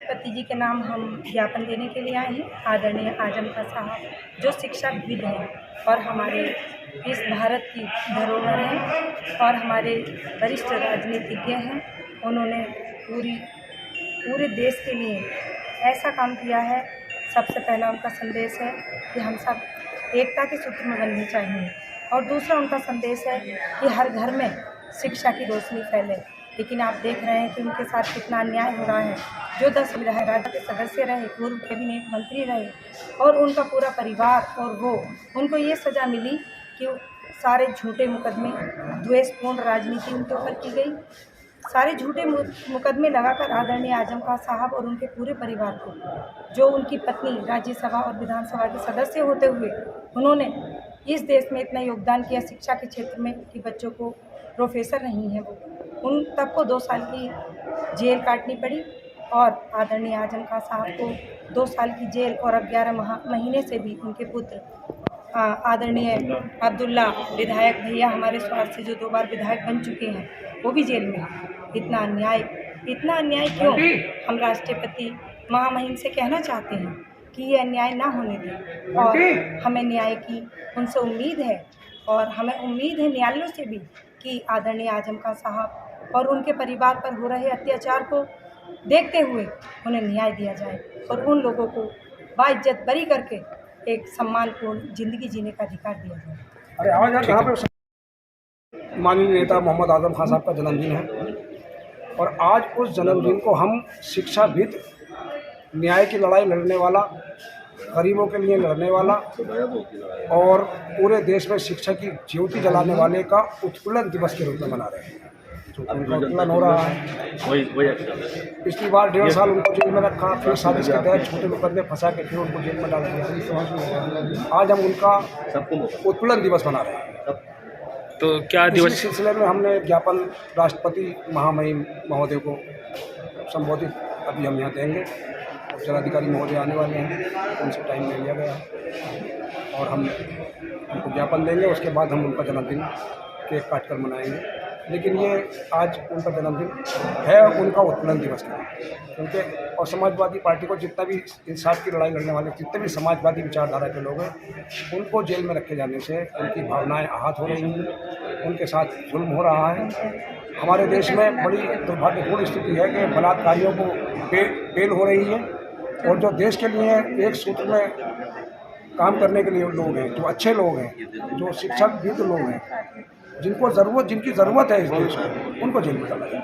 पति जी के नाम हम ज्ञापन देने के लिए आए हैं। आदरणीय आजम खां साहब जो शिक्षाविद हैं और हमारे इस भारत की धरोहर हैं और हमारे वरिष्ठ राजनीतिज्ञ हैं। उन्होंने पूरे देश के लिए ऐसा काम किया है। सबसे पहला उनका संदेश है कि हम सब एकता के सूत्र में बंधने चाहिए और दूसरा उनका संदेश है कि हर घर में शिक्षा की रोशनी फैले। लेकिन आप देख रहे हैं कि उनके साथ कितना अन्याय हो रहा है। जो 10 राज्य के सदस्य रहे, पूर्व कैबिनेट मंत्री रहे और उनका पूरा परिवार और वो उनको ये सज़ा मिली कि सारे झूठे मुकदमे, द्वेषपूर्ण राजनीति उनके ऊपर की गई। सारे झूठे मुकदमे लगाकर आदरणीय आजम खां साहब और उनके पूरे परिवार को, जो उनकी पत्नी राज्यसभा और विधानसभा के सदस्य होते हुए उन्होंने इस देश में इतना योगदान किया शिक्षा के क्षेत्र में कि बच्चों को प्रोफेसर नहीं है वो, उन तब को 2 साल की जेल काटनी पड़ी और आदरणीय आजम खां साहब को 2 साल की जेल और अब 11 महीने से भी उनके पुत्र आदरणीय अब्दुल्ला विधायक भैया हमारे स्वार्थ से जो 2 बार विधायक बन चुके हैं, वो भी जेल में। इतना अन्याय क्यों? हम राष्ट्रपति महामहिम से कहना चाहते हैं कि ये अन्याय ना होने दें और हमें न्याय की उनसे उम्मीद है और हमें उम्मीद है न्यायालयों से भी कि आदरणीय आजम खां साहब और उनके परिवार पर हो रहे अत्याचार को देखते हुए उन्हें न्याय दिया जाए और उन लोगों को बाइज्जत बरी करके एक सम्मानपूर्ण ज़िंदगी जीने का अधिकार दिया जाए। अरे आवाज़ यहाँ पे माननीय नेता मोहम्मद आजम खां साहब का जन्मदिन है और आज उस जन्मदिन को हम शिक्षाविद, न्याय की लड़ाई लड़ने वाला, गरीबों के लिए लड़ने वाला और पूरे देश में शिक्षा की ज्योति जलाने वाले का उत्पीड़न दिवस के रूप में मना रहे हैं। उनका उत्पीड़न हो रहा है। पिछली बार 1.5 साल उनको जेल में रखा, फिर साजिश के तहत छोटे मुकदमे फंसा के फिर उनको जेल में डाल दिया। आज हम उनका उत्पीड़न दिवस मना रहे हैं। तो क्या दिवस? इस सिलसिले में हमने ज्ञापन राष्ट्रपति महामहिम महोदय को संबोधित अभी हम यहाँ देंगे। जिलाधिकारी महोदय आने वाले हैं, उनसे टाइम ले लिया गया है और हम उनको ज्ञापन देंगे। उसके बाद हम उनका जन्मदिन केक काट कर मनाएंगे। लेकिन ये आज उनका जन्मदिन है, उनका उत्पीड़न दिवस है, क्योंकि और समाजवादी पार्टी को जितना भी इंसाफ की लड़ाई लड़ने वाले जितने भी समाजवादी विचारधारा के लोग हैं, उनको जेल में रखे जाने से उनकी भावनाएं आहत हो रही हैं, उनके साथ जुल्म हो रहा है। हमारे देश में बड़ी दुर्भाग्यपूर्ण स्थिति है कि बलात्कारियों को बेल हो रही है और जो देश के लिए एक सूत्र में काम करने के लिए लोग हैं, जो अच्छे लोग हैं, जो शिक्षाविद लोग हैं, जिनकी ज़रूरत है इस देश में, उनको जेल में डाला जाए।